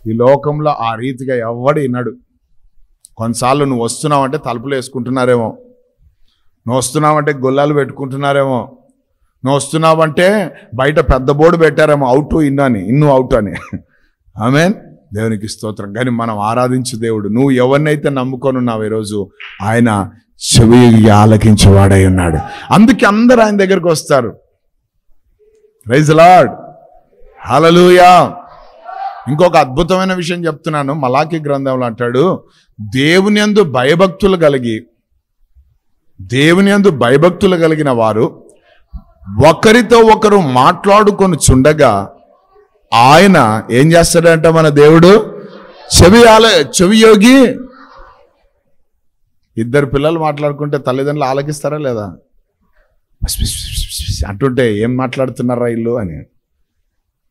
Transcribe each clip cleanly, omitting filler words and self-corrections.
ఈ లోకంలో ఆ రీతిగా ఎవడు విన్నాడు. కొన్నిసార్లు నువ్వు వస్తున్నావంటే తలుపులు వేసుకుంటున్నారేమో, నువ్వు వస్తున్నావంటే గొల్లాలు పెట్టుకుంటున్నారేమో, నువ్వు వస్తున్నావంటే బయట పెద్ద బోర్డు పెట్టారేమో, అవుట్ ఇన్ను అవుట్ అని. ఆమేన్. దేవునికి స్తోత్రం. కానీ మనం ఆరాధించు దేవుడు, నువ్వు ఎవరినైతే నమ్ముకొని ఉన్నావు ఈరోజు, ఆయన చెవి ఆలకించేవాడై ఉన్నాడు. అందుకే అందరూ ఆయన దగ్గరికి వస్తారు. ప్రైజ్ ది లార్డ్, హల్లెలూయా. ఇంకొక అద్భుతమైన విషయం చెప్తున్నాను. మలాకి గ్రంథంలో అంటాడు, దేవుని యందు భయభక్తులు కలిగిన వారు ఒకరితో ఒకరు మాట్లాడుకొని చుండగా ఆయన ఏం చేస్తాడంట, మన దేవుడు చెవియోగి. ఇద్దరు పిల్లలు మాట్లాడుకుంటే తల్లిదండ్రులు ఆలకిస్తారా లేదా? అంటుంటే ఏం మాట్లాడుతున్నారా ఇల్లు అని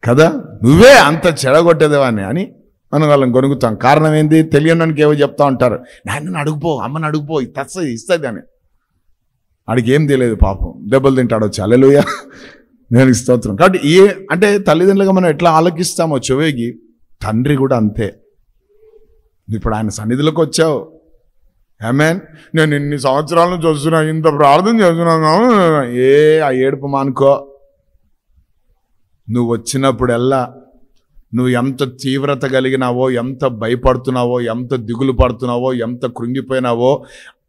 కదా, నువ్వే అంత చెడగొట్టేదేవాన్ని అని మనం వాళ్ళని కొనుగుతాం. కారణం ఏంది? తెలియడానికి ఏవో చెప్తా ఉంటారు. నాయనని అడుగుపో, అమ్మని అడుగుపో, ఇస్తుంది అని. ఆడికి ఏం తెలియదు పాపం, దెబ్బలు తింటాడు వచ్చి. హల్లెలూయా, దేవునికి స్తోత్రం. కాబట్టి అంటే తల్లిదండ్రులుగా మనం ఎట్లా ఆలకిస్తామో చెవికి, తండ్రి కూడా అంతే. ఇప్పుడు ఆయన సన్నిధిలోకి వచ్చావు, ఆమేన్, నేను ఇన్ని సంవత్సరాల నుంచి వస్తున్నా, ఇంత ప్రార్థన చేస్తున్నాను, ఆ ఏడుపు మానుకో. నువ్వు వచ్చినప్పుడల్లా నువ్వు ఎంత తీవ్రత కలిగినావో, ఎంత భయపడుతున్నావో, ఎంత దిగులు పడుతున్నావో, ఎంత కృంగిపోయినావో,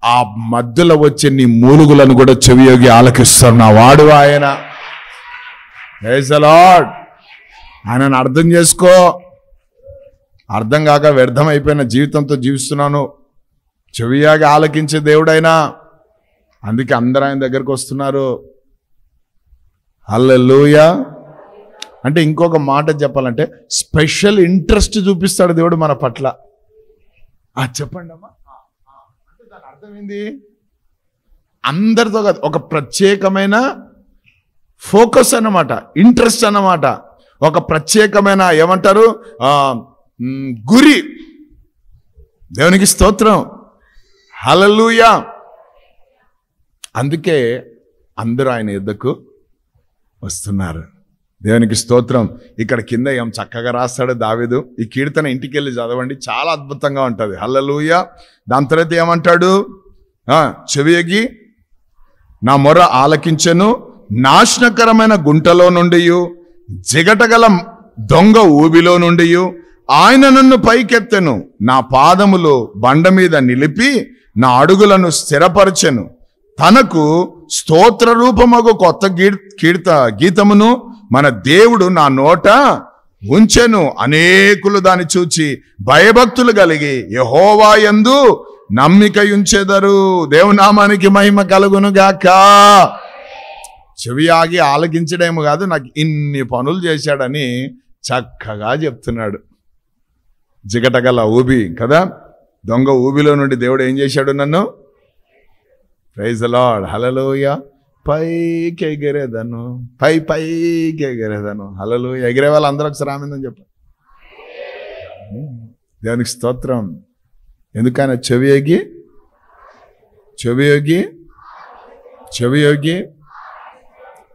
ఆ మధ్యలో వచ్చే నీ మూలుగులను కూడా చెవియోగి ఆలకిస్తున్నా వాడు ఆయన. Praise the Lord. ఆయనను అర్థం చేసుకో. అర్థం కాక వ్యర్థమైపోయిన జీవితంతో జీవిస్తున్నాను. చెవియాగి ఆలకించే దేవుడైనా, అందుకే అందరూ ఆయన దగ్గరకు వస్తున్నారు. హల్లెలూయా. అంటే ఇంకొక మాట చెప్పాలంటే స్పెషల్ ఇంట్రెస్ట్ చూపిస్తాడు దేవుడు మన పట్ల. చెప్పండి అమ్మా, అంటే దాని అర్థం ఏంది? అందరితో కాదు, ఒక ప్రత్యేకమైన ఫోకస్ అన్నమాట, ఇంట్రెస్ట్ అన్నమాట, ఒక ప్రత్యేకమైన ఏమంటారు గురి. దేవునికి స్తోత్రం, హల్లెలూయా. అందుకే అందరూ ఆయన యుద్ధకు వస్తున్నారు. దేవునికి స్తోత్రం. ఇక్కడ కింద ఏం చక్కగా రాస్తాడు దావీదు. ఈ కీర్తన ఇంటికి వెళ్ళి చదవండి, చాలా అద్భుతంగా ఉంటుంది. హల్లెలూయా. దాని తర్వాత ఏమంటాడు? చెవియగి నా మొర ఆలకించెను, నాశనకరమైన గుంటలో నుండి, జిగటగల దొంగ ఊబిలో నుండి ఆయన నన్ను పైకెత్తెను, నా పాదములు బండ మీద నిలిపి నా అడుగులను స్థిరపరచెను. తనకు స్తోత్ర రూపమగు కొత్త గీతమును మన దేవుడు నా నోట ఉంచెను. అనేకులు దాన్ని చూచి భయభక్తులు కలిగి యెహోవా యందు నమ్మిక ఉంచెదరు. దేవునామానికి మహిమ కలుగును గాక. చెవి ఆగి ఆలకించడేమో కాదు, నాకు ఇన్ని పనులు చేశాడని చక్కగా చెప్తున్నాడు. జిగటగల ఊబి కదా, దొంగ ఊబిలో నుండి దేవుడు ఏం చేశాడు నన్ను. ప్రైజ్ ది లార్డ్, హల్లెలూయా. పైకి ఎగిరేదను, పైకి ఎగిరేదను. హల్లెలూయా. ఎగిరే వాళ్ళు అందరూ ఒకసారి ఆమేన్ చెప్ప. దేవునికి స్తోత్రం. ఎందుకైనా చెవియోగి.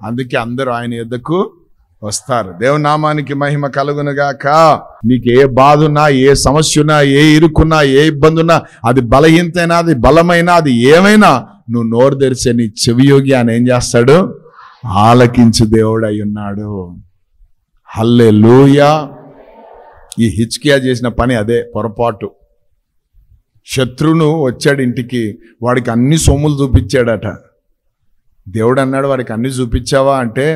అందుకే అందరూ ఆయన యుద్ధకు వస్తారు. దేవుని నామానికి మహిమ కలుగునుగాక. నీకు ఏ బాధ ఉన్నా, ఏ సమస్య ఉన్నా, ఏ ఇరుకున్నా, ఏ ఇబ్బంది ఉన్నా, అది బలహీనతైనా, అది బలమైనా, అది ఏమైనా, నువ్వు నోరు తెరిచే నీ చెవియోగి ఆయన ఏం చేస్తాడు? ఆలకించు దేవుడు అయి ఉన్నాడు. హల్లెలూయా. ఈ హిజ్కియా చేసిన పని అదే, పొరపాటు. శత్రువును వచ్చాడు ఇంటికి, వాడికి అన్ని సొమ్ములు చూపించాడట. దేవుడు అన్నాడు, వాడికి అన్ని చూపించావా అంటే,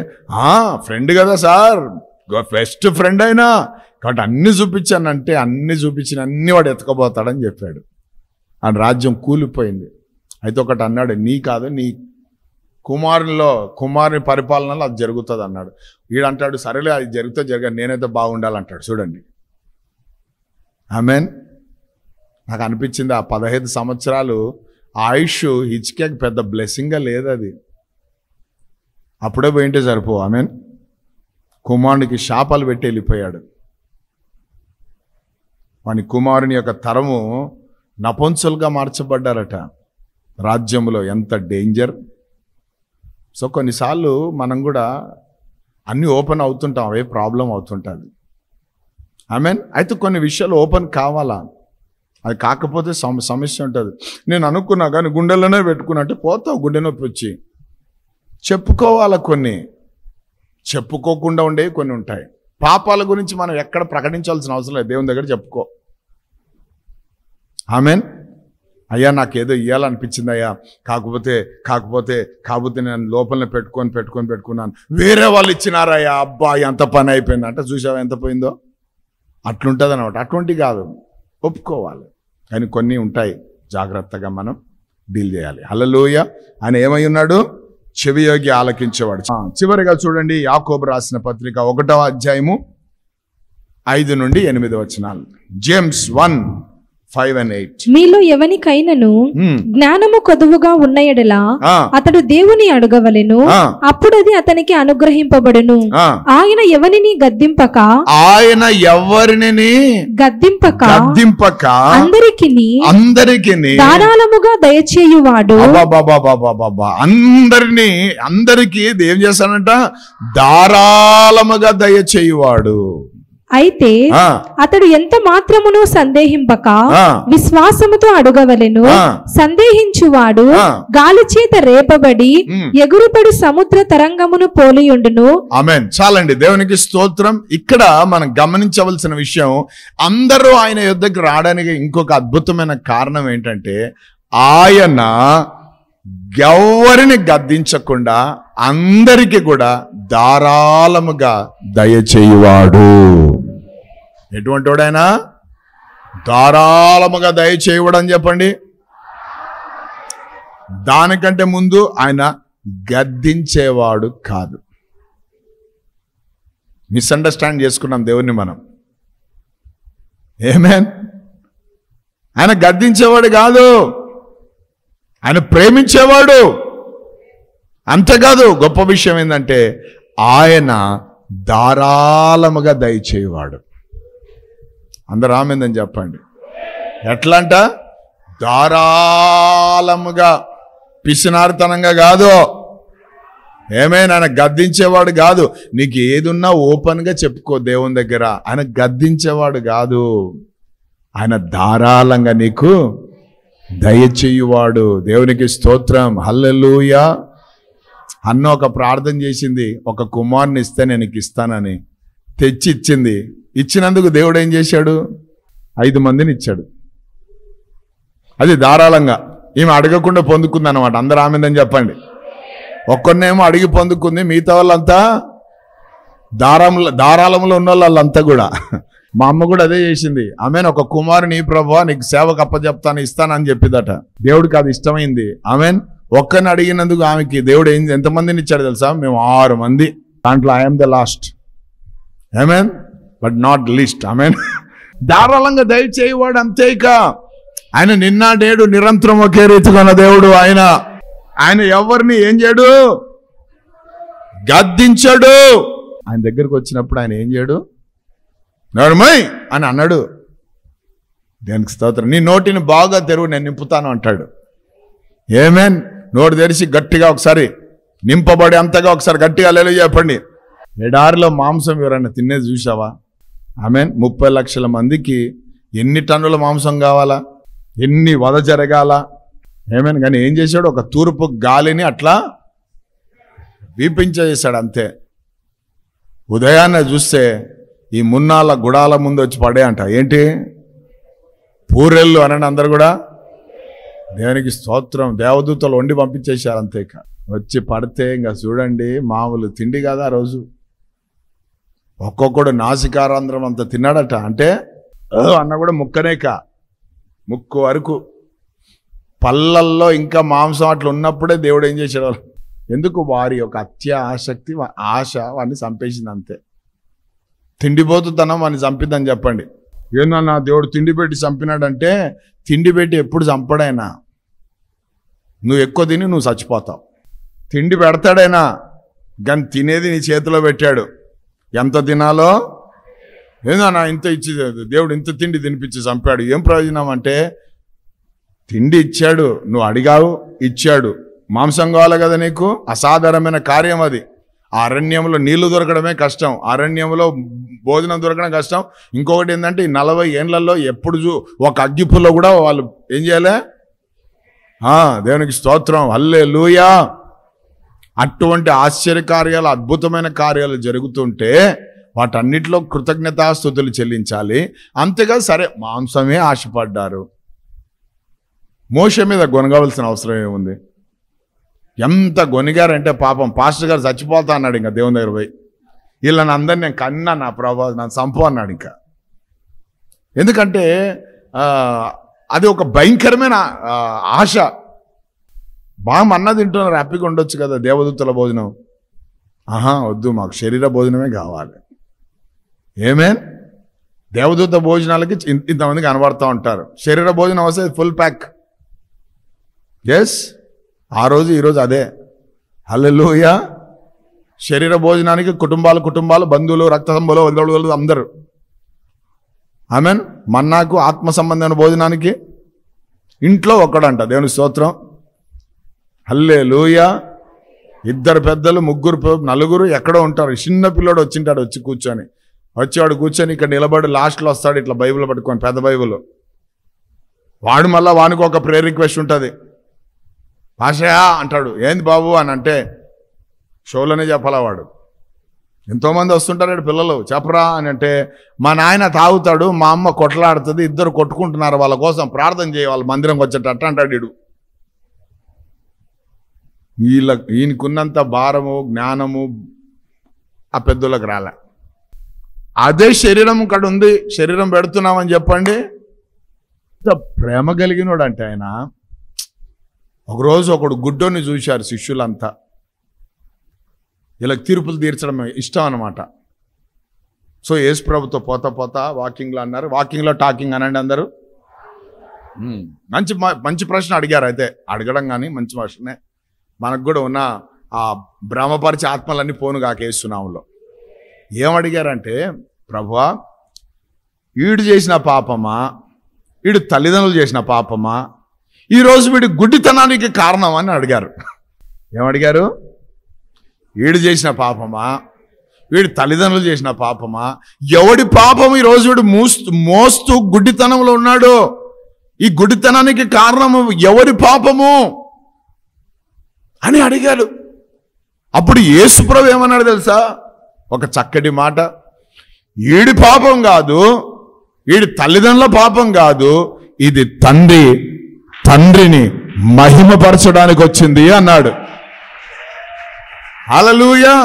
ఫ్రెండ్ కదా సార్, బెస్ట్ ఫ్రెండ్ అయినా కాబట్టి అన్ని చూపించానంటే, అన్ని చూపించిన అన్ని వాడు ఎత్తుకోబోతాడని చెప్పాడు. ఆ రాజ్యం కూలిపోయింది. అయితే ఒకటి అన్నాడు, నీ కాదు, నీ కుమారుని పరిపాలనలో అది జరుగుతుంది అన్నాడు. వీడంటాడు, సరేలే అది జరిగితే నేనైతే బాగుండాలంటాడు. చూడండి, ఆమేన్. నాకు అనిపించింది ఆ 15 సంవత్సరాలు ఆయుష్ హిజ్కియాకి పెద్ద బ్లెస్సింగ్గా లేదు. అది అప్పుడే పోయింటే సరిపో. ఆమేన్. కుమారునికి శాపాలు పెట్టి వెళ్ళిపోయాడు. వాని కుమారుని యొక్క తరము నపుంసకులుగా మార్చబడ్డారట రాజ్యంలో. ఎంత డేంజర్. సో కొన్నిసార్లు మనం కూడా అన్నీ ఓపెన్ అవుతుంటాం, అవే ప్రాబ్లం అవుతుంటుంది. ఆమెన్. అయితే కొన్ని విషయాలు ఓపెన్ కావాలా, అది కాకపోతే సమస్య ఉంటుంది. నేను అనుకున్నా కానీ గుండెల్లోనే పెట్టుకున్నా అంటే పోతావు, గుండె నొప్పి వచ్చి. చెప్పుకోవాలా, కొన్ని చెప్పుకోకుండా ఉండేవి కొన్ని ఉంటాయి. పాపాల గురించి మనం ఎక్కడ ప్రకటించాల్సిన అవసరం లేదు, దేవుని దగ్గర చెప్పుకో. ఆమెన్. అయ్యా నాకేదో ఇవ్వాలనిపించింది అయ్యా, కాకపోతే నేను లోపలనే పెట్టుకున్నాను, వేరే వాళ్ళు ఇచ్చినారయ్యా, అబ్బా ఎంత పని అయిపోయింది అంటే చూసావా ఎంత పోయిందో. అట్లుంటుంది అనమాట. అటువంటి కాదు, ఒప్పుకోవాలి. కానీ కొన్ని ఉంటాయి, జాగ్రత్తగా మనం డీల్ చేయాలి. హల్లెలూయా. ఆయన ఏమై ఉన్నాడు? చెవియోగి ఆలకించేవాడు. చివరిగా చూడండి, యాకోబు రాసిన పత్రిక 1వ అధ్యాయము 5 నుండి 8 వచనాలు. James 1:5 and 8. మీలో ఎవనికైనను జ్ఞానము కొదువుగా ఉన్న ఎడల అతడు దేవుని అడగవలెను, అప్పుడు అది అతనికి అనుగ్రహింపబడును. ఆయన ఎవరిని గద్దింపక అందరికి ధారాళముగా దయచేయువాడు. అందరికి ఏం చేస్తానంట? ధారాళముగా దయచేయువాడు. అయితే అతడు ఎంత మాత్రమును సందేహింపక విశ్వాసముతో అడగవలెను. సందేహించువాడు గాలి చేత రేపబడి ఎగురుపడు సముద్ర తరంగమును పోలియుండును. ఆమేన్. చాలండి, దేవునికి స్తోత్రం. ఇక్కడ మనం గమనించవలసిన విషయం, అందరూ ఆయన యుద్ధకు రావడానికి ఇంకొక అద్భుతమైన కారణం ఏంటంటే, ఆయన ఎవరిని గద్దించకుండా అందరికీ కూడా ధారాళముగా దయచేయువాడు. ఎటువంటి వాడైనా ధారాళముగా దయచేయడం అని చెప్పండి. దానికంటే ముందు ఆయన గద్దించేవాడు కాదు. మిస్అండర్స్టాండ్ చేసుకున్నాం దేవుణ్ణి మనం. ఆమేన్. ఆయన గద్దించేవాడు కాదు, ఆయన ప్రేమించేవాడు. అంతేకాదు, గొప్ప విషయం ఏంటంటే ఆయన ధారాళముగా దయచేవాడు. అందరూ ఆమేనని చెప్పండి. ఎట్లా అంట? ధారాళముగా, పిసినారితనంగా కాదు. ఏమైనా ఆయన గద్దించేవాడు కాదు. నీకు ఏదున్నా ఓపెన్గా చెప్పుకో దేవుని దగ్గర. ఆయన గద్దించేవాడు కాదు, ఆయన ధారాళంగా నీకు దయచేయువాడు. దేవునికి స్తోత్రం. హల్లెలూయా. అన్న ఒక ప్రార్థన చేసింది, ఒక కుమారుని ఇస్తే నేను నీకు ఇస్తానని. తెచ్చి ఇచ్చింది. ఇచ్చినందుకు దేవుడు ఏం చేశాడు? 5 మందిని ఇచ్చాడు. అది ధారాళంగా. ఈమె అడగకుండా పొందుకుంది అనమాట. అందరూ ఆమెందని చెప్పండి. ఒక్కరినేమో అడిగి పొందుకుంది, మిగతా వాళ్ళంతా ధారాళంలో ఉన్న వాళ్ళంతా కూడా. మా అమ్మ కూడా అదే చేసింది. ఆమెను ఒక కుమారుని ప్రభువా నీకు సేవకు అప్పచెప్తాను, ఇస్తానని చెప్పిదట. దేవుడికి అది ఇష్టమైంది. ఆమెన్. ఒక్కరిని అడిగినందుకు ఆమెకి దేవుడు ఎంతమందిని ఇచ్చాడు తెలుసా? మేము 6 మంది. దాంట్లో I'm the last. Amen. But not least. Amen. ధారాళంగా దయచేయవాడు. అంతే. ఇక ఆయన నిన్న నేడు నిరంతరం ఒకే రీతిగా ఉన్న దేవుడు. ఆయన ఎవరిని ఏం చేయడు? గద్దించాడు. ఆయన దగ్గరకు వచ్చినప్పుడు ఆయన ఏం చేయడు? నోర్మై అని అన్నాడు. దేనికి స్తోత్రం. నీ నోటిని బాగా తెరువు, నేను నింపుతాను అంటాడు. ఏమేన్. నోటు తెరిచి గట్టిగా ఒకసారి నింపబడి అంతగా ఒకసారి గట్టిగా హల్లెలూయా చెప్పండి. ఎడారిలో మాంసం ఎవరైనా తినేది చూసావా? ఆమేన్. 30 లక్షల మందికి ఎన్ని టన్నుల మాంసం కావాలా? ఎన్ని వధ జరగాల? ఏమేన్. కానీ ఏం చేశాడు? ఒక తూర్పు గాలిని అట్లా వీపించేసాడు అంతే. ఉదయాన్నే చూస్తే ఈ మున్నాళ్ళ గుడాల ముందు వచ్చి పడే అంట. ఏంటి? పూరెళ్ళు అనండి అందరు కూడా. దేవునికి స్తోత్రం. దేవదూతలు వండి పంపించేశారు అంతే. ఇక వచ్చి పడితే ఇంకా చూడండి, మామూలు తిండి కాదు ఆ రోజు. ఒక్కొక్కడు నాసికారంధ్రం అంత తిన్నాడట. అంటే అన్న కూడా ముక్కనేక, ముక్కు వరకు. పళ్ళల్లో ఇంకా మాంసం అట్లా ఉన్నప్పుడే దేవుడు ఏం చేశాడు? ఎందుకు? వారి యొక్క ఆసక్తి, ఆశ వాడిని చంపేసింది అంతే. తిండిపోతుతనం వాడిని చంపిద్దని చెప్పండి. ఏందన్నా దేవుడు తిండి పెట్టి చంపినాడంటే, తిండి పెట్టి ఎప్పుడు చంపడైనా. నువ్వు ఎక్కువ తిని నువ్వు చచ్చిపోతావు. తిండి పెడతాడైనా, కానీ తినేది నీ చేతిలో పెట్టాడు. ఎంత తినాలో ఏందన్నా ఇంత ఇచ్చి దేవుడు ఇంత తిండి తినిపించి చంపాడు. ఏం ప్రయోజనం అంటే, తిండి ఇచ్చాడు, నువ్వు అడిగావు, ఇచ్చాడు. మాంసం కావాలి కదా నీకు, అసాధారణమైన కార్యం అది. ఆ అరణ్యంలో నీళ్లు దొరకడమే కష్టం, అరణ్యంలో భోజనం దొరకడం కష్టం. ఇంకొకటి ఏంటంటే ఈ 40 ఏళ్లలో ఎప్పుడు ఒక అగ్గిపుల్లో కూడా వాళ్ళు ఏం చేయాలి? దేవునికి స్తోత్రం, హల్లెలూయా. అటువంటి ఆశ్చర్యకార్యాలు, అద్భుతమైన కార్యాలు జరుగుతుంటే వాటన్నిటిలో కృతజ్ఞతాస్తుతులు చెల్లించాలి. అంతేగా సరే మాంసమే ఆశపడ్డారు. మోషే మీద గొనగవలసిన అవసరం ఏముంది? ఎంత గొనిగారంటే పాపం పాస్టర్ గారు చచ్చిపోతా అన్నాడు ఇంకా దేవుని దగ్గర పోయి. వీళ్ళని అందరినీ నేను కన్నా నా ప్రభావ నన్ను చంపు అన్నాడు ఇంకా. ఎందుకంటే అది ఒక భయంకరమైన ఆశ. బాగా అన్న తింటున్నారు, హ్యాపీగా ఉండొచ్చు కదా దేవదూతల భోజనం. వద్దు, మాకు శరీర భోజనమే కావాలి. ఏమేన్ దేవదూత భోజనాలకి ఇంతమంది కనబడుతూ ఉంటారు. శరీర భోజనం వస్తే ఫుల్ ప్యాక్. ఎస్, ఆ రోజు ఈరోజు అదే. హల్లెలూయా. శరీర భోజనానికి కుటుంబాలు, బంధువులు, రక్త సంబంధాలు అందరూ. ఆమెన్. మన్నాకు ఆత్మ సంబంధమైన భోజనానికి ఇంట్లో ఒక్కడంట. దేవుని స్తోత్రం, హల్లెలూయా. 2 పెద్దలు, 3, 4 ఎక్కడో ఉంటారు. చిన్న పిల్లోడు వచ్చింటాడు, వచ్చేవాడు కూర్చొని ఇక్కడ నిలబడి లాస్ట్లో వస్తాడు ఇట్లా బైబిల్ పట్టుకొని, పెద్ద బైబిల్. వాడు మళ్ళీ వానికి ఒక ప్రేయర్ రిక్వెస్ట్ ఉంటుంది. భాషయా అంటాడు. ఏంది బాబు అని అంటే షోలోనే చెప్పాలా వాడు. ఎంతోమంది వస్తుంటారు పిల్లలు, చెప్పరా అని అంటే మా నాయన తాగుతాడు, మా అమ్మ కొట్లాడుతుంది, ఇద్దరు కొట్టుకుంటున్నారు, వాళ్ళ కోసం ప్రార్థన చేయ, వాళ్ళ మందిరంకి వచ్చేటట్టు అంటాడు వీడు. ఈయనకున్నంత భారము, జ్ఞానము ఆ పెద్దలకు రాలే. అదే శరీరం ఇక్కడ ఉంది, శరీరం పెడుతున్నామని చెప్పండి. ఇంత ప్రేమ కలిగినోడు అంటే ఆయన. ఒకరోజు ఒకడు గుడ్డోని చూశారు శిష్యులంతా. ఇలా తీర్పులు తీర్చడం ఇష్టం అన్నమాట. సో యేసు ప్రభుతో పోతా వాకింగ్లో అన్నారు. వాకింగ్లో టాకింగ్ అనండి అందరూ. మంచి ప్రశ్న అడిగారు. అయితే అడగడం కానీ మంచి ప్రశ్నే. మనకు కూడా ఉన్న ఆ భ్రమపరిచే ఆత్మలన్నీ పోను కాకేస్తున్నాములో. ఏమడిగారంటే, ప్రభువా, వీడు చేసిన పాపమా, వీడు తల్లిదండ్రులు చేసిన పాపమా, ఈరోజు వీడి గుడ్డితనానికి కారణం అని అడిగారు. ఏమడిగారు? వీడు చేసిన పాపమా, వీడి తల్లిదండ్రులు చేసిన పాపమా, ఎవడి పాపం ఈరోజు వీడు మోస్తూ గుడ్డితనంలో ఉన్నాడు? ఈ గుడ్డితనానికి కారణము ఎవరి పాపము అని అడిగాడు. అప్పుడు యేసుప్రభు ఏమన్నాడు తెలుసా? ఒక చక్కటి మాట. వీడి పాపం కాదు, వీడి తల్లిదండ్రుల పాపం కాదు, ఇది తండ్రిని మహిమపరచడానికి వచ్చింది అన్నాడు. హల్లెలూయా.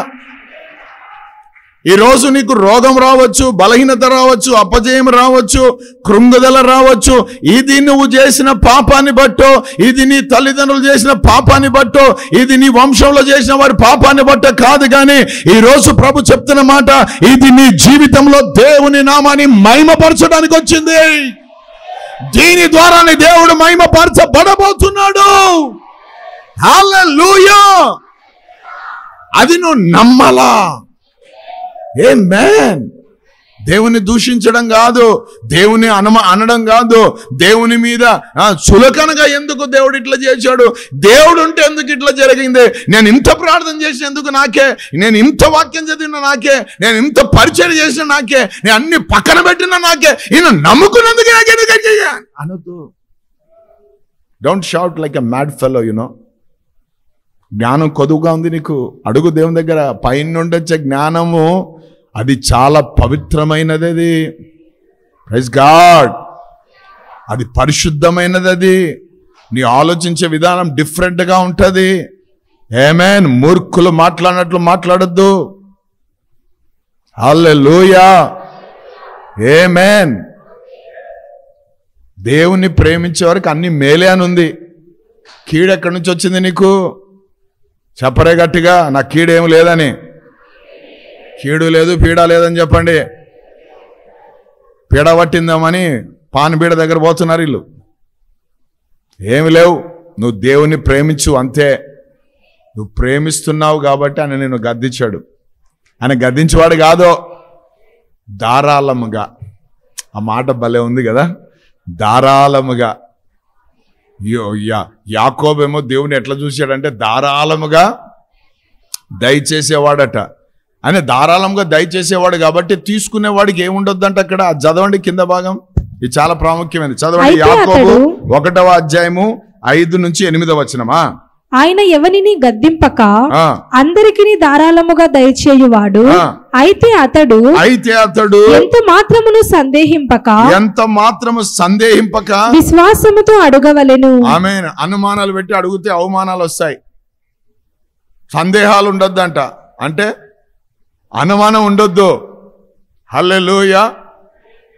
ఈరోజు నీకు రోగం రావచ్చు, బలహీనత రావచ్చు, అపజయం రావచ్చు, కృంగుదల రావచ్చు. ఇది నువ్వు చేసిన పాపాన్ని బట్టో, ఇది నీ తల్లిదండ్రులు చేసిన పాపాన్ని బట్టో, ఇది నీ వంశంలో చేసిన వారి పాపాన్ని బట్టో కాదు. కానీ ఈరోజు ప్రభు చెప్తున్న మాట, ఇది నీ జీవితంలో దేవుని నామాన్ని మహిమపరచడానికి వచ్చింది. దీని ద్వారానే దేవుడు మహిమపరచబడబోతున్నాడు. హల్లెలూయా. అది నువ్వు నమ్మాలా? ఆమేన్. దేవుని దూషించడం కాదు, దేవుని అనడం కాదు, దేవుని మీద చులకనగా ఎందుకు దేవుడు ఇట్లా చేశాడు, దేవుడు ఉంటే ఎందుకు ఇట్లా జరిగింది, నేను ఇంత ప్రార్థన చేసిన ఎందుకు నాకే, నేను ఇంత వాక్యం చదివిన నాకే, నేను ఇంత పరిచయం చేసిన నాకే, నేను అన్ని పక్కన పెట్టిన నాకే, ఈయన నమ్ముకున్నందుకు నాకే అనొద్దు. Don't shout like a mad fellow. జ్ఞానం కొదువుగా ఉంది నీకు, అడుగు దేవుని దగ్గర. పైన నుండి వచ్చే జ్ఞానము అది చాలా పవిత్రమైనది. అది ప్రైజ్ గాడ్. అది పరిశుద్ధమైనది. అది నీ ఆలోచించే విధానం డిఫరెంట్గా ఉంటుంది. ఆమేన్. మూర్ఖులు మాట్లాడినట్లు మాట్లాడద్దు. హల్లెలూయా. ఆమేన్. దేవుని ప్రేమించే వరకు అన్ని మేలే అని ఉంది. కీడు ఎక్కడి నుంచి వచ్చింది నీకు? చెప్పరే గట్టిగా, నాకు కీడేం లేదని. కీడు లేదు, పీడ లేదని చెప్పండి. పీడ పట్టిందామని పాన్ బీడ దగ్గర పోతున్నారు వీళ్ళు. ఏమి లేవు, నువ్వు దేవుని ప్రేమించు అంతే. నువ్వు ప్రేమిస్తున్నావు కాబట్టి ఆయన నిన్ను గద్దించాడు. ఆయన గద్దించేవాడు కాదు, ధారాళముగా. ఆ మాట భలే ఉంది కదా, ధారాళముగా. యాకోబేమో దేవుని ఎట్లా చూశాడంటే ధారాళముగా దయచేసేవాడట. ఆయన ధారాళంగా దయచేసేవాడు కాబట్టి తీసుకునేవాడికి ఏముండొద్దంట అక్కడ. చదవండి కింద భాగం, ఇది చాలా ప్రాముఖ్యమైనది. చదవండి యాకోబు 1వ అధ్యాయము 5 నుంచి 8వ వచనమా. ఆయన ఎవరిని గద్దింపక అందరికీ ధారాళముగా దయచేయువాడు. అయితే అతడు ఎంత మాత్రమును సందేహింపక విశ్వాసముతో అడగవలెను. ఆమేన్. అనుమానాలు పెట్టి అడిగితే అవమానాలు వస్తాయి. సందేహాలు ఉండొద్దంట, అంటే అనుమానం ఉండొద్దు. హల్లెలూయా,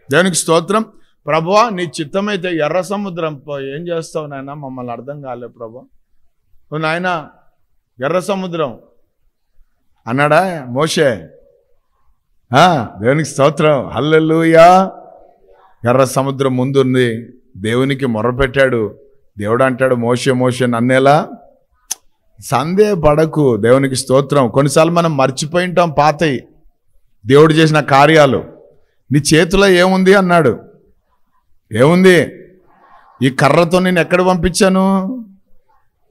దేవునికి స్తోత్రం. ప్రభువా నీ చిత్తమైతే ఎర్ర సముద్రం ఏం చేస్తావు నాయన, మమ్మల్ని అర్థం కాలే ప్రభు. నాయన ఎర్ర సముద్రం అన్నాడా మోషే? దేవునికి స్తోత్రం, హల్లెలూయా. ఎర్ర సముద్రం ముందుంది, దేవునికి మొర్రపెట్టాడు. దేవుడు అంటాడు, మోషే మోషే నన్నేలా సందేహపడకు. దేవునికి స్తోత్రం. కొన్నిసార్లు మనం మర్చిపోయి ఉంటాం పాతయి, దేవుడు చేసిన కార్యాలు. నీ చేతిలో ఏముంది అన్నాడు. ఏముంది? ఈ కర్రతో నేను ఎక్కడ పంపించాను?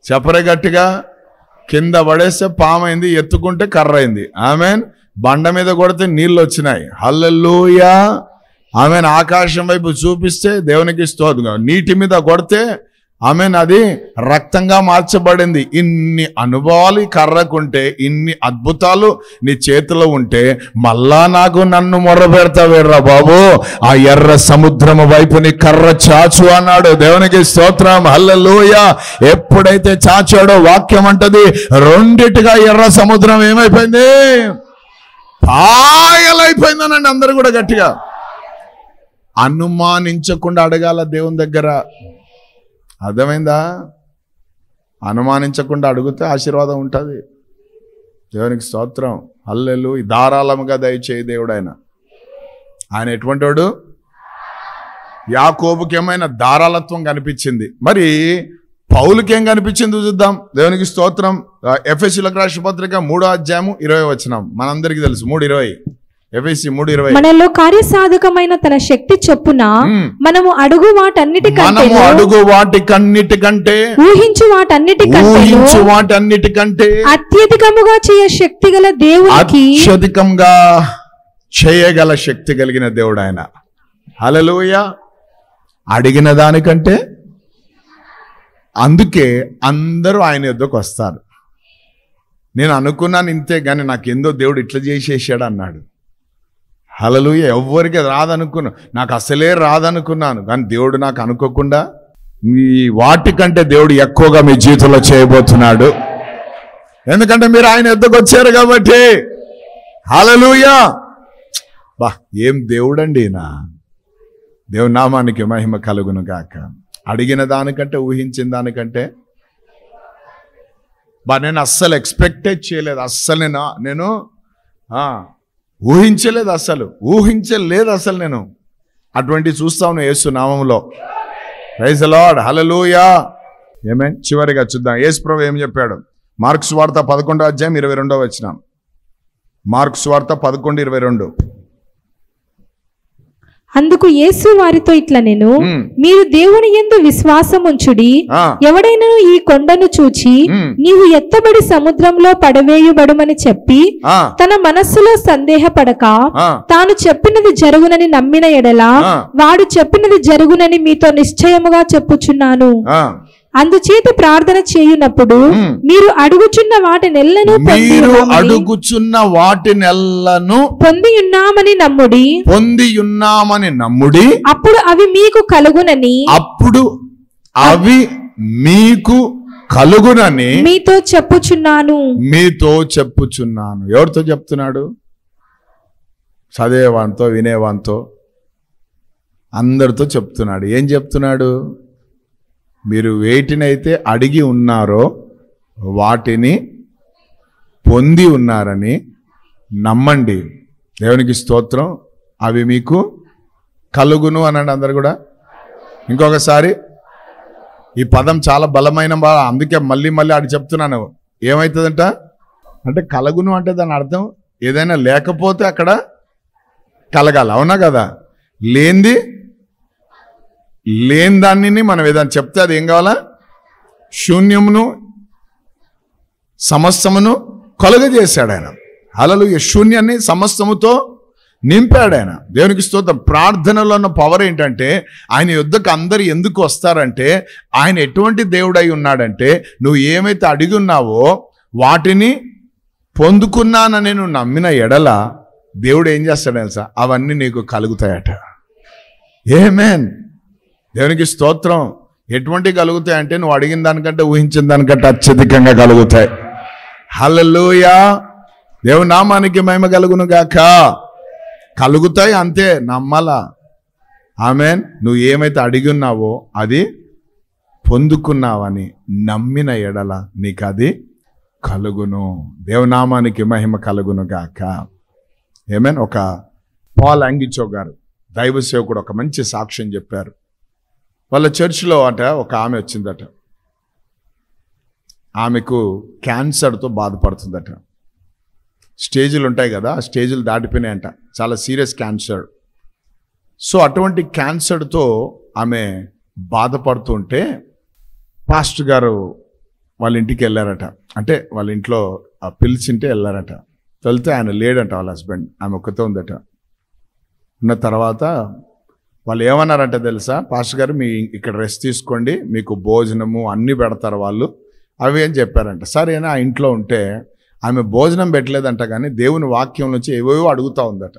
చెప్పరే గట్టిగా. కింద పడేస్తే పామైంది, ఎత్తుకుంటే కర్ర అయింది. ఆమెన్. బండ మీద కొడితే నీళ్ళు వచ్చినాయి. హల్లెలూయా, ఆమెన్. ఆకాశం వైపు చూపిస్తే దేవునికి స్తోత్రం. నీటి మీద కొడితే ఆమెన్, అది రక్తంగా మార్చబడింది. ఇన్ని అనుభవాలు ఈ కర్రకుంటే, ఇన్ని అద్భుతాలు నీ చేతిలో ఉంటే, మళ్ళా నన్ను మొర్ర పెడతావేర్రా బాబు, ఆ ఎర్ర సముద్రము వైపు నీ కర్ర చాచు అన్నాడు. దేవునికి స్తోత్రం, హల్లెలూయా. ఎప్పుడైతే చాచాడో వాక్యం అంటది, రెండిటిగా ఎర్ర సముద్రం ఏమైపోయింది? పాయలైపోయిందనండి. అందరూ కూడా గట్టిగా అనుమానించకుండా అడగాల దేవుని దగ్గర. అర్థమైందా? అనుమానించకుండా అడిగితే ఆశీర్వాదం ఉంటుంది. దేవునికి స్తోత్రం, హల్లెలూయా. ధారాళముగా దయచేయి దేవుడు. ఆయన ఎటువంటి వాడు? యాకోబుకి ఏమైనా ధారాళత్వం కనిపించింది, మరి పౌలుకి ఏం కనిపించింది చూద్దాం. దేవునికి స్తోత్రం. ఎఫెసీయులకు రాసిన పత్రిక 3వ అధ్యాయము 20వ వచనం మనందరికీ తెలుసు. 3:20 ఎఫెసీ 3:20. మనలో కార్యసాధకమైన తన శక్తి చొప్పున మనము అడుగు వాటన్నిటికంటే ఊహించు వాటన్నిటికంటే అత్యధికముగా చేయగల శక్తి కలిగిన దేవుడు ఆయన. హల్లెలూయా. అడిగిన దానికంటే. అందుకే అందరూ ఆయన యొద్దకు వస్తారు. నేను అనుకున్నాను ఇంతే, కానీ నాకేందో దేవుడు ఇట్లా చేసేసాడు అన్నాడు. హల్లెలూయా. ఎవ్వరికి రాదనుకున్నా, నాకు అసలే రాదనుకున్నాను, కానీ దేవుడు నాకు అనుకోకుండా మీ వాటికంటే దేవుడు ఎక్కువగా మీ జీవితంలో చేయబోతున్నాడు. ఎందుకంటే మీరు ఆయన యొద్దకు వచ్చారు కాబట్టి. హల్లెలూయా. బా, ఏం దేవుడండి నా. దేవుని నామానికి మహిమ కలుగును గాక. అడిగిన దానికంటే, ఊహించిన దానికంటే. బా, నేను అస్సలు ఎక్స్పెక్టెడ్ చేయలేదు. అస్సలు నేను ఊహించలేదు అసలు నేను అటువంటి చూస్తాను యేసు నామములో. ప్రైజ్ ది లార్డ్, హల్లెలూయా. ఆమేన్. చివరిగా చూద్దాం యేసు ప్రభువు ఏం చెప్పాడు. మార్కు సువార్త 11వ అధ్యాయం 22వ వచనం. మార్కు సువార్త 11:22. అందుకు యేసు వారితో ఇట్లా నేను మీరు దేవుని యందు విశ్వాసం ఉంచుడి. ఎవడైనా ఈ కొండను చూచి నీవు ఎత్తబడి సముద్రంలో పడవేయబడుమని చెప్పి తన మనస్సులో సందేహపడక తాను చెప్పినది జరుగునని నమ్మిన ఎడల వాడు చెప్పినది జరుగునని మీతో నిశ్చయముగా చెప్పుచున్నాను. అందుచేత ప్రార్థన చేయునప్పుడు మీరు అడుగుచున్న వాటినెల్లను పొంది ఉన్నామని నమ్ముడి. అప్పుడు అవి మీకు కలుగునని మీతో చెప్పుచున్నాను. ఎవరితో చెప్తున్నాడు? చదివేవాంతో, వినేవాంతో, అందరితో చెప్తున్నాడు. ఏం చెప్తున్నాడు? మీరు వేటినైతే అడిగి ఉన్నారో వాటిని పొంది ఉన్నారని నమ్మండి. దేవునికి స్తోత్రం. అవి మీకు కలుగును అనండి అందరు కూడా. ఇంకొకసారి, ఈ పదం చాలా బలమైన అందుకే మళ్ళీ ఆడి చెప్తున్నాను. ఏమవుతుందంట అంటే, కలుగును అంటే దాని అర్థం ఏదైనా లేకపోతే అక్కడ కలగాలి. అవునా కదా? లేని దాన్ని మనం ఏదైనా చెప్తే అది ఏం కావాలా? శూన్యమును సమస్తమును కలుగజేశాడు ఆయన. హల్లెలూయా. శూన్యాన్ని సమస్తముతో నింపాడు ఆయన. దేవునికి స్తోత్రం. ప్రార్థనలో ఉన్న పవర్ ఏంటంటే, ఆయన యుద్ధకు అందరు ఎందుకు వస్తారంటే, ఆయన ఎటువంటి దేవుడై ఉన్నాడంటే, నువ్వు ఏమైతే అడిగి ఉన్నావో వాటిని పొందుకున్నానని నువ్వు నమ్మిన ఎడల దేవుడు ఏం చేస్తాడు తెలుసా? అవన్నీ నీకు కలుగుతాయట. ఆమేన్. దేవునికి స్తోత్రం. ఎటువంటి కలుగుతాయంటే, నువ్వు అడిగిన దానికంటే ఊహించిన దానికంటే అత్యధికంగా కలుగుతాయి. హల్లెలూయా. దేవుని నామానికి మహిమ కలుగును గాక. కలుగుతాయి అంతే, నమ్మాలా. ఆమేన్. నువ్వు ఏమైతే అడిగి ఉన్నావో అది పొందుకున్నావని నమ్మిన ఎడల నీకు అది కలుగును. దేవునామానికి మహిమ కలుగును గాక. ఆమేన్. ఒక పాల్ యాంగిచో గారు, దైవ సేవకుడు, ఒక మంచి సాక్ష్యం చెప్పారు. వాళ్ళ చర్చిలో ఒక ఆమె వచ్చిందట. ఆమెకు క్యాన్సర్తో బాధపడుతుందట. స్టేజీలు ఉంటాయి కదా, ఆ స్టేజీలు దాటిపోయినాయంట. చాలా సీరియస్ క్యాన్సర్. సో అటువంటి క్యాన్సర్తో ఆమె బాధపడుతుంటే పాస్టర్ గారు వాళ్ళ ఇంటికి వెళ్ళారట. అంటే వాళ్ళ ఇంట్లో పిలిచింటే వెళ్ళారట. వెళ్తే ఆయన లేడంట, వాళ్ళ హస్బెండ్. ఆమె ఒక్కతే ఉందట. ఉన్న తర్వాత వాళ్ళు ఏమన్నారంటే తెలుసా? పాస్టర్ గారు మీ ఇక్కడ రెస్ట్ తీసుకోండి, మీకు భోజనము అన్నీ పెడతారు వాళ్ళు, అవి అని చెప్పారంట. సరేనా, ఆ ఇంట్లో ఉంటే ఆమె భోజనం పెట్టలేదంట, కానీ దేవుని వాక్యం నుంచి ఏవేవో అడుగుతూ ఉందట.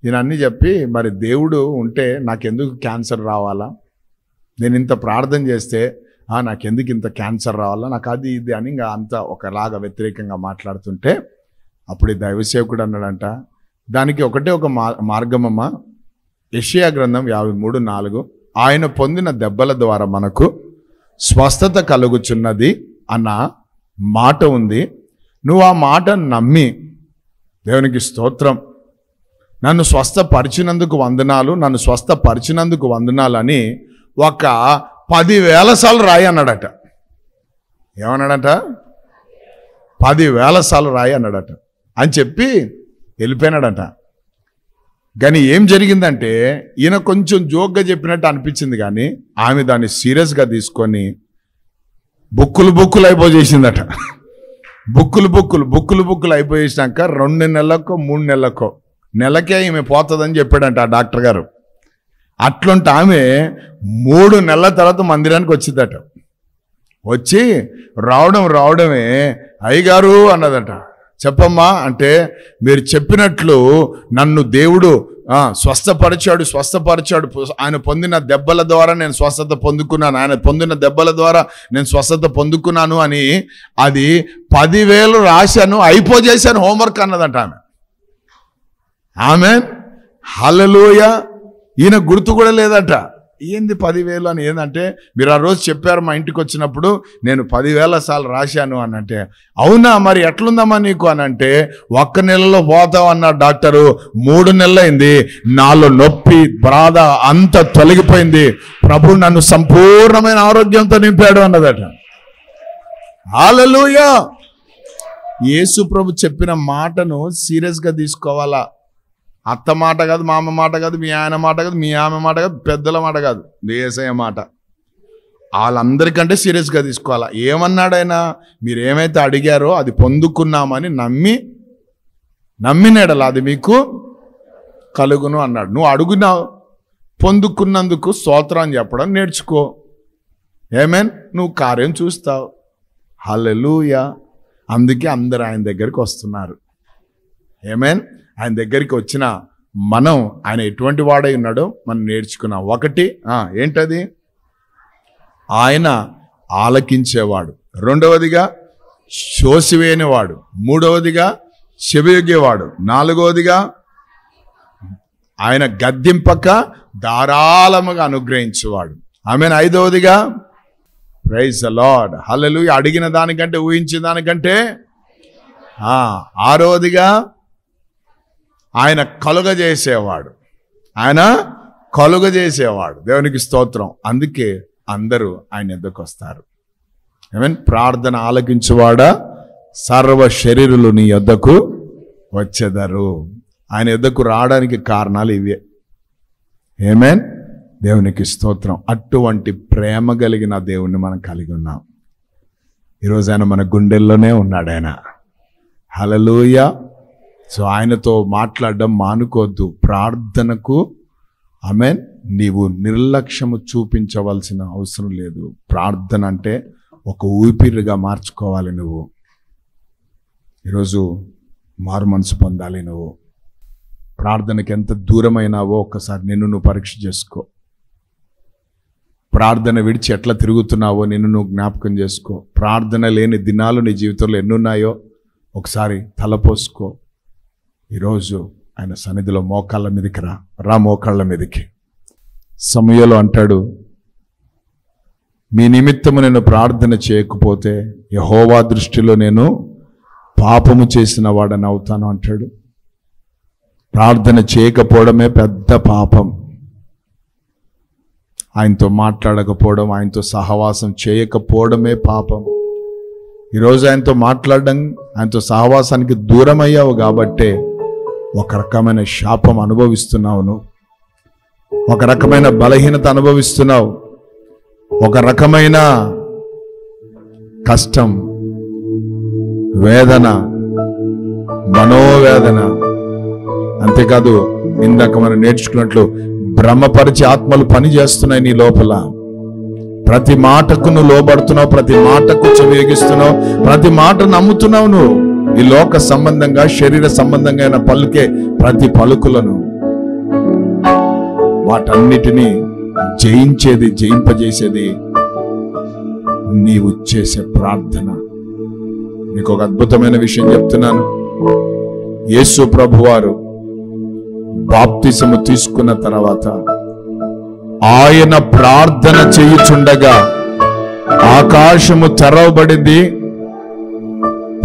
నేను అన్నీ చెప్పి, మరి దేవుడు ఉంటే నాకెందుకు క్యాన్సర్ రావాలా, నేను ఇంత ప్రార్థన చేస్తే నాకెందుకు ఇంత క్యాన్సర్ రావాలా, నాకు అది ఇది అని ఇంకా అంతా ఒకలాగా వ్యతిరేకంగా మాట్లాడుతుంటే అప్పుడు ఈ దైవసేవకుడు అన్నాడంట, దానికి ఒకటే ఒక మార్గమమ్మా. యెషయా గ్రంథం 53:4, ఆయన పొందిన దెబ్బల ద్వారా మనకు స్వస్థత కలుగుచున్నది అన్న మాట ఉంది. నువ్వు ఆ మాట నమ్మి, దేవునికి స్తోత్రం, నన్ను స్వస్థపరిచినందుకు వందనాలు, నన్ను స్వస్థపరిచినందుకు వందనాలు అని ఒక 10,000 సార్లు రాయి అన్నాడట. ఏమన్నాడట? 10,000 సార్లు రాయి అన్నాడట. అని చెప్పి వెళ్ళిపోయినాడట. కానీ ఏం జరిగిందంటే, ఈయన కొంచెం జోక్గా చెప్పినట్టు అనిపించింది, కానీ ఆమె దాన్ని సీరియస్గా తీసుకొని బుక్కులు అయిపోయేసిందట. బుక్కులు అయిపోయేసినాక 2 నెలలకో 3 నెలలకో, నెలకే ఈమె పోతుందని చెప్పాడంట ఆ డాక్టర్ గారు. అట్లుంటే ఆమె 3 నెలల తర్వాత మందిరానికి వచ్చిందట. వచ్చి రావడమే అయ్యగారు అన్నదట. చెప్పమ్మా అంటే, మీరు చెప్పినట్లు నన్ను దేవుడు స్వస్థపరిచాడు. ఆయన పొందిన దెబ్బల ద్వారా నేను స్వస్థత పొందుకున్నాను, ఆయన పొందిన దెబ్బల ద్వారా నేను స్వస్థత పొందుకున్నాను అని అది 10,000 రాశాను, అయిపోజేశాను హోంవర్క్ అన్నదంట ఆమె. ఆమేన్. హల్లెలూయా. ఈయన గుర్తు కూడా లేదట. ఏంది 10,000 అని? ఏంటంటే, మీరు ఆ రోజు చెప్పారు మా ఇంటికి వచ్చినప్పుడు, నేను 10,000 సార్లు రాశాను అని అంటే, అవునా, మరి ఎట్లుందమ్మా నీకు అని అంటే, 1 నెలలో పోతావు అన్నాడు డాక్టరు. 3 నెలలైంది, నాలో నొప్పి బాధ అంత తొలగిపోయింది, ప్రభు నన్ను సంపూర్ణమైన ఆరోగ్యంతో నింపాడు అన్నదట. హల్లెలూయా. యేసు ప్రభు చెప్పిన మాటను సీరియస్గా తీసుకోవాలా. అత్త మాట కాదు, మామ మాట కాదు, మీ ఆయన మాట కాదు, మీ ఆమె మాట కాదు, పెద్దల మాట కాదు, యేసయ్య మాట. వాళ్ళందరికంటే సీరియస్గా తీసుకోవాలా. ఏమన్నాడైనా, మీరు ఏమైతే అడిగారో అది పొందుకున్నామని నమ్మినడలా అది మీకు కలుగును అన్నాడు. నువ్వు అడుగున్నావు, పొందుకున్నందుకు స్తోత్రం చెప్పడం నేర్చుకో. ఆమేన్. నువ్వు కార్యం చూస్తావు. హల్లెలూయా. అందుకే అందరు ఆయన దగ్గరికి వస్తున్నారు. ఆమేన్. ఆయన దగ్గరికి వచ్చిన మనం ఆయన ఎటువంటి వాడై ఉన్నాడో మనం నేర్చుకున్నాం. ఒకటి ఏంటది? ఆయన ఆలకించేవాడు. రెండవదిగా శోసివేయనివాడు. మూడవదిగా చెవియొగ్గేవాడు. నాలుగవదిగా ఆయన గద్దింపక ధారాళముగా అనుగ్రహించేవాడు. ఆమేన్. ఐదవదిగా ప్రైజ్ ద లార్డ్. హల్లెలూయా. అడిగిన దానికంటే ఊహించిన దానికంటే. ఆరవదిగా ఆయన కలుగజేసేవాడు. దేవునికి స్తోత్రం. అందుకే అందరూ ఆయన ఎద్దకు వస్తారు. ఆమేన్. ప్రార్థన ఆలకించువాడా, సర్వ శరీరులు నీ యొద్దకు వచ్చెదరు. ఆయన యొద్దకు రావడానికి కారణాలు ఇవే. ఆమేన్. దేవునికి స్తోత్రం. అటువంటి ప్రేమ కలిగిన దేవుణ్ణి మనం కలిగి ఉన్నాం. ఈరోజు ఆయన మన గుండెల్లోనే ఉన్నాడు. ఆయన హల్లెలూయా. సో ఆయనతో మాట్లాడడం మానుకోవద్దు. ప్రార్థనకు ఆమేన్ నీవు నిర్లక్ష్యము చూపించవలసిన అవసరం లేదు. ప్రార్థన అంటే ఒక ఊపిరిగా మార్చుకోవాలి. నువ్వు ఈరోజు మారు మనసు పొందాలి. నువ్వు ప్రార్థనకి ఎంత దూరమైనావో ఒక్కసారి నిన్ను నువ్వు పరీక్ష చేసుకో. ప్రార్థన విడిచి ఎట్లా తిరుగుతున్నావో నిన్ను నువ్వు జ్ఞాపకం చేసుకో. ప్రార్థన లేని దినాలు నీ జీవితంలో ఎన్నున్నాయో ఒకసారి తలపోసుకో. ఈరోజు ఆయన సన్నిధిలో మోకాళ్ళ మీదకి రా మోకాళ్ళ మీదకి. సమూయేలు అంటాడు, మీ నిమిత్తము నేను ప్రార్థన చేయకపోతే యెహోవా దృష్టిలో నేను పాపము చేసిన వాడని అవుతాను అంటాడు. ప్రార్థన చేయకపోవడమే పెద్ద పాపం. ఆయనతో మాట్లాడకపోవడం, ఆయనతో సహవాసం చేయకపోవడమే పాపం. ఈరోజు ఆయనతో మాట్లాడడం, ఆయనతో సహవాసానికి దూరం అయ్యావు కాబట్టే ఒక రకమైన శాపం అనుభవిస్తున్నావు. నువ్వు ఒక రకమైన బలహీనత అనుభవిస్తున్నావు. ఒక రకమైన కష్టం, వేదన, మనోవేదన. అంతేకాదు ఇందాక మనం నేర్చుకున్నట్లు భ్రమపరిచి ఆత్మలు పని చేస్తున్నాయి నీ లోపల. ప్రతి మాటకు నువ్వు లోబడుతున్నావు, ప్రతి మాటకు చెవిగిస్తున్నావు, ప్రతి మాట నమ్ముతున్నావు. నువ్వు ఈ లోక సంబంధంగా శరీర సంబంధంగా పలుకే ప్రతి పలుకులను, వాటన్నిటినీ జయింపజేసేది నీవు చేసే ప్రార్థన. నీకు ఒక అద్భుతమైన విషయం చెప్తున్నాను. యేసు ప్రభువారు బాప్తిసము తీసుకున్న తర్వాత ఆయన ప్రార్థన చేయుచుండగా ఆకాశము తెరవబడింది.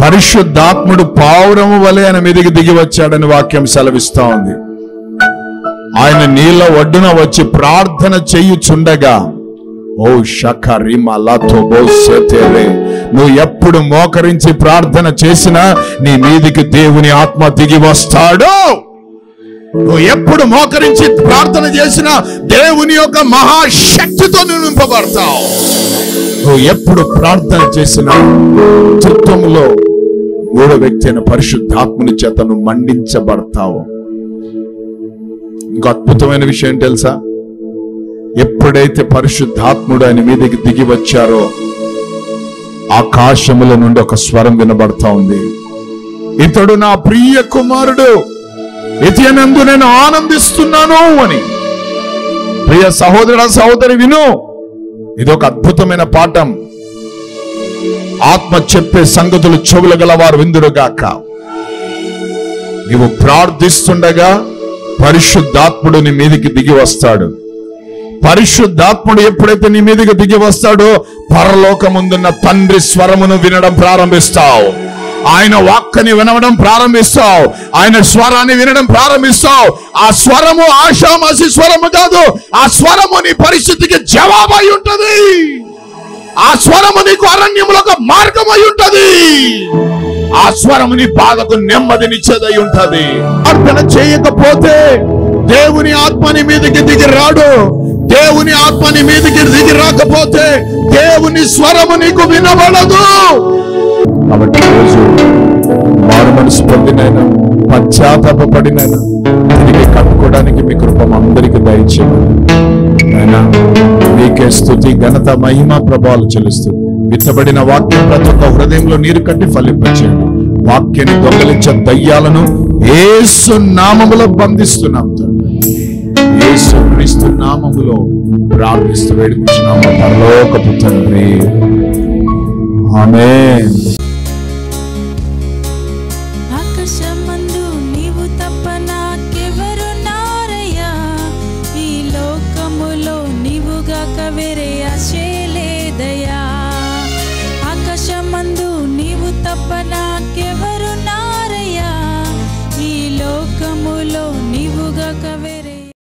పరిశుద్ధాత్ముడు పావురము వలె ఆయన మీదికి దిగి వచ్చాడని వాక్యం సెలవిస్తా ఉంది. ఆయన నీళ్ళ ఒడ్డున వచ్చి ప్రార్థన చేయుచుండగా నువ్వు ఎప్పుడు మోకరించి ప్రార్థన చేసినా నీ మీదికి దేవుని ఆత్మ దిగి వస్తాడు. నువ్వు ఎప్పుడు మోకరించి ప్రార్థన చేసినా దేవుని యొక్క మహాశక్తితో నువ్వు నింపబడతావు. నువ్వు ఎప్పుడు ప్రార్థన చేసినా చిత్తములో మూడో వ్యక్తి అయిన పరిశుద్ధాత్ముని చేత నువ్వు మండించబడతావు. ఇంకో అద్భుతమైన విషయం తెలుసా? ఎప్పుడైతే పరిశుద్ధాత్ముడు ఆయన మీదకి దిగి వచ్చారో ఆకాశముల నుండి ఒక స్వరం వినబడతా ఉంది. ఇతడు నా ప్రియ కుమారుడు, ఇతనందు నేను ఆనందిస్తున్నాను అని. ప్రియ సహోదర సహోదరి విను, ఇదొక అద్భుతమైన పాఠం. ఆత్మ చెప్పే సంగతులు చెవులు గలవారు విందురుగాక. నీవు ప్రార్థిస్తుండగా పరిశుద్ధాత్ముడు నీ మీదికి దిగి వస్తాడు. పరిశుద్ధాత్ముడు ఎప్పుడైతే నీ మీదికి దిగి వస్తాడో పరలోకముందున్న తండ్రి స్వరమును వినడం ప్రారంభిస్తావు. ఆయన వాక్కుని వినడం ప్రారంభిస్తావు. ఆయన స్వరాన్ని వినడం ప్రారంభిస్తావు. ఆ స్వరము ఆషామాషి స్వరము కాదు. ఆ స్వరము నీ పరిస్థితికి జవాబై ఉంటది. ఆ స్వరము నీకు అరణ్యములో ఒక మార్గమై ఉంటది. ఆ స్వరము నీ బాధకు నెమ్మదినిచ్చేదై ఉంటది. ప్రార్థన చేయకపోతే దేవుని ఆత్మని మీదకి దిగి రాడు. దేవుని ఆత్మని మీదకి దిగి రాకపోతే దేవుని స్వరము నీకు వినబడదు. కాబట్టి రోజు మారు మనసు పొందినైనా పశ్చాత్తాపపడినైనా తిరిగి కట్టుకోవడానికి మీ కృప అందరికీ దయచేయండి. అయినా మీకే స్తుతి ఘనత మహిమ ప్రభావాలు చెల్లిస్తూ విత్తబడిన వాక్యం ప్రతి ఒక్క హృదయంలో నీరు కట్టి ఫలింపచేయండి. వాక్యాన్ని దొంగలించే దయ్యాలను యేసు నామములో బంధిస్తున్నాం. యేసు క్రీస్తు నామములో ప్రార్థిస్తూ వేడుకుంటున్నాము పరలోకపు తండ్రి. ఆమేన్. ఆకాశమందు నీవు తప్ప నాకెవరున్నారయ్యా, ఈ లోకములో నీవుగాక వేరే ఆశే లేదయ్యా. ఆకాశమందు నీవు తప్ప నాకెవరున్నారయ్యా, ఈ లోకములో